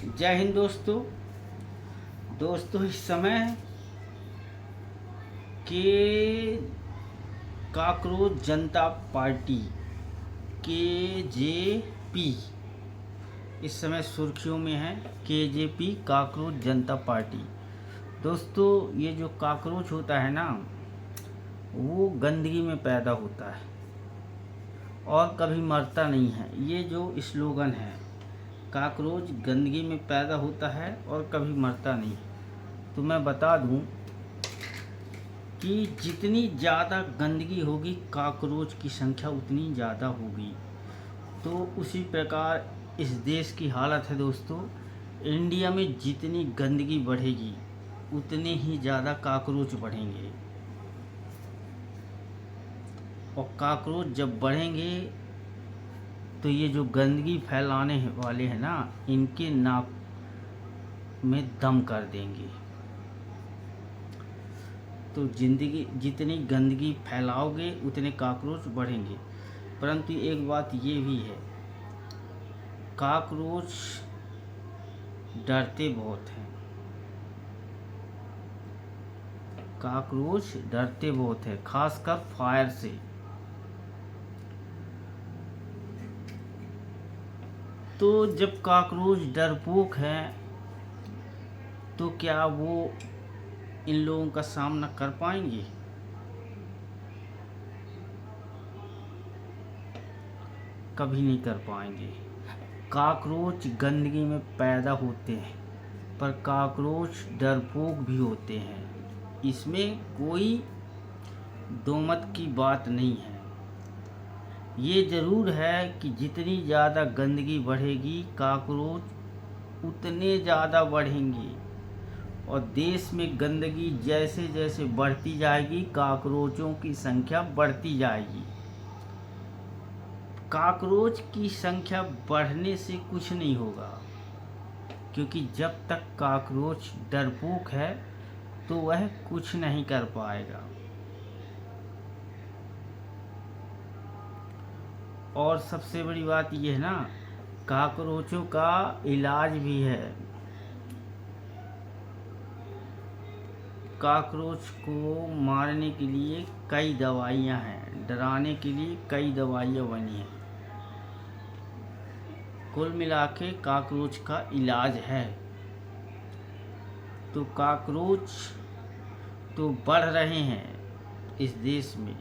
जय हिंद दोस्तों। इस समय के काकरोच जनता पार्टी KJP इस समय सुर्खियों में है। KJP काकरोच जनता पार्टी। दोस्तों, ये जो काकरोच होता है ना, वो गंदगी में पैदा होता है और कभी मरता नहीं है। ये जो स्लोगन है, काकरोच गंदगी में पैदा होता है और कभी मरता नहीं। तो मैं बता दूं कि जितनी ज़्यादा गंदगी होगी, काकरोच की संख्या उतनी ज़्यादा होगी। तो उसी प्रकार इस देश की हालत है दोस्तों। इंडिया में जितनी गंदगी बढ़ेगी, उतने ही ज़्यादा काकरोच बढ़ेंगे। और काकरोच जब बढ़ेंगे तो ये जो गंदगी फैलाने वाले हैं ना, इनके नाक में दम कर देंगे। तो जितनी गंदगी फैलाओगे, उतने काकरोच बढ़ेंगे। परंतु एक बात ये भी है, काकरोच डरते बहुत हैं। काकरोच डरते बहुत है, खासकर फायर से। तो जब काकरोच डरपोक हैं, तो क्या वो इन लोगों का सामना कर पाएंगे? कभी नहीं कर पाएंगे। काकरोच गंदगी में पैदा होते हैं, पर काकरोच डरपोक भी होते हैं। इसमें कोई दो मत की बात नहीं है। ये ज़रूर है कि जितनी ज़्यादा गंदगी बढ़ेगी, काकरोच उतने ज़्यादा बढ़ेंगे। और देश में गंदगी जैसे जैसे बढ़ती जाएगी, काकरोचों की संख्या बढ़ती जाएगी। काकरोच की संख्या बढ़ने से कुछ नहीं होगा, क्योंकि जब तक काकरोच डरपोक है तो वह कुछ नहीं कर पाएगा। और सबसे बड़ी बात यह है ना, काकरोचों का इलाज भी है। काकरोच को मारने के लिए कई दवाइयां हैं, डराने के लिए कई दवाइयां बनी हैं। कुल मिला के काकरोच का इलाज है। तो काकरोच तो बढ़ रहे हैं इस देश में,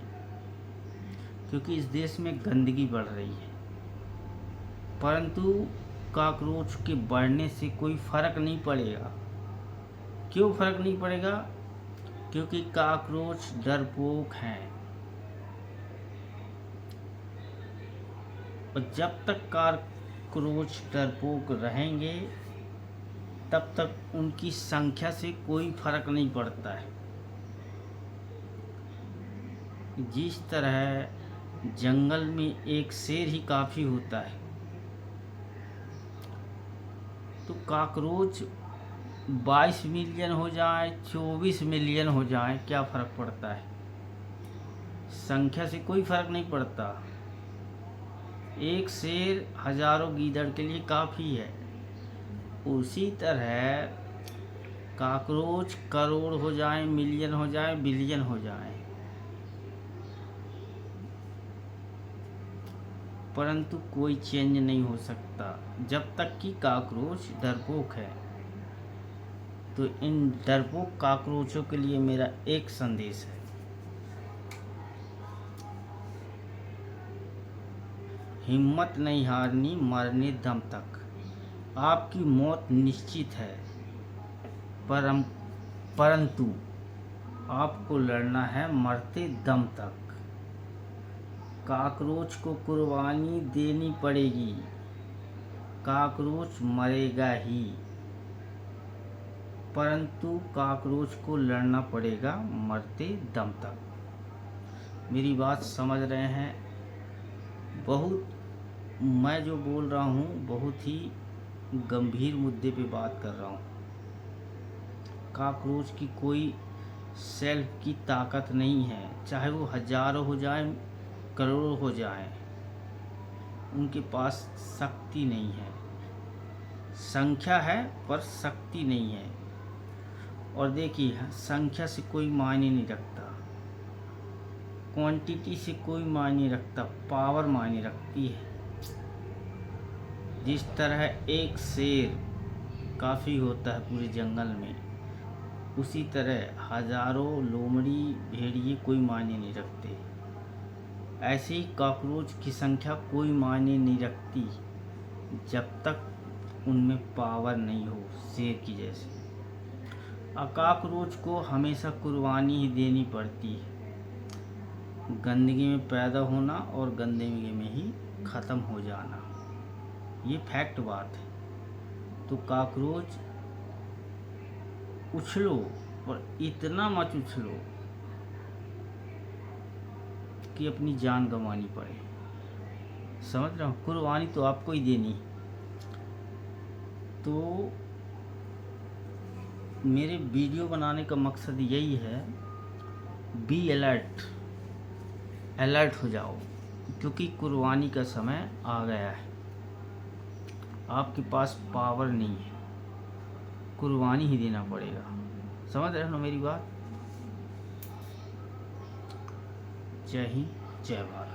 क्योंकि इस देश में गंदगी बढ़ रही है। परंतु काकरोच के बढ़ने से कोई फर्क नहीं पड़ेगा। क्यों फर्क नहीं पड़ेगा? क्योंकि काकरोच डरपोक हैं। और जब तक काकरोच डरपोक रहेंगे, तब तक उनकी संख्या से कोई फर्क नहीं पड़ता है। जिस तरह जंगल में एक शेर ही काफ़ी होता है, तो काकरोच 22 मिलियन हो जाए, 24 मिलियन हो जाए, क्या फ़र्क पड़ता है? संख्या से कोई फ़र्क नहीं पड़ता। एक शेर हजारों गीदड़ के लिए काफ़ी है। उसी तरह काकरोच करोड़ हो जाए, मिलियन हो जाए, बिलियन हो जाए, परंतु कोई चेंज नहीं हो सकता जब तक कि काकरोच डरपोक है। तो इन डरपोक काकरोचों के लिए मेरा एक संदेश है, हिम्मत नहीं हारनी, मरने दम तक। आपकी मौत निश्चित है, परंतु आपको लड़ना है मरते दम तक। काकरोच को कुर्बानी देनी पड़ेगी, काकरोच मरेगा ही, परंतु काकरोच को लड़ना पड़ेगा मरते दम तक। मेरी बात समझ रहे हैं? मैं जो बोल रहा हूँ, बहुत ही गंभीर मुद्दे पे बात कर रहा हूँ। काकरोच की कोई सेल्फ की ताकत नहीं है, चाहे वो हजारों हो जाए, करोड़ों हो जाए, उनके पास शक्ति नहीं है। संख्या है पर शक्ति नहीं है। और देखिए, संख्या से कोई मायने नहीं रखता, क्वांटिटी से कोई मायने रखता, पावर मायने रखती है। जिस तरह एक शेर काफ़ी होता है पूरे जंगल में, उसी तरह हजारों लोमड़ी भेड़िए कोई मायने नहीं रखते। ऐसे ही कॉकरोच की संख्या कोई मायने नहीं रखती जब तक उनमें पावर नहीं हो शेर की जैसे। कॉकरोच को हमेशा कुर्बानी ही देनी पड़ती है, गंदगी में पैदा होना और गंदगी में ही ख़त्म हो जाना, ये फैक्ट बात है। तो कॉकरोच उछलो और इतना मत उछलो कि अपनी जान गंवानी पड़े। समझ रहे हो, कुर्बानी तो आपको ही देनी। तो मेरे वीडियो बनाने का मकसद यही है, बी अलर्ट, अलर्ट हो जाओ, क्योंकि कुर्बानी का समय आ गया है। आपके पास पावर नहीं है, कुर्बानी ही देना पड़ेगा। समझ रहे हो मेरी बात। जय हिंद, जय भारत।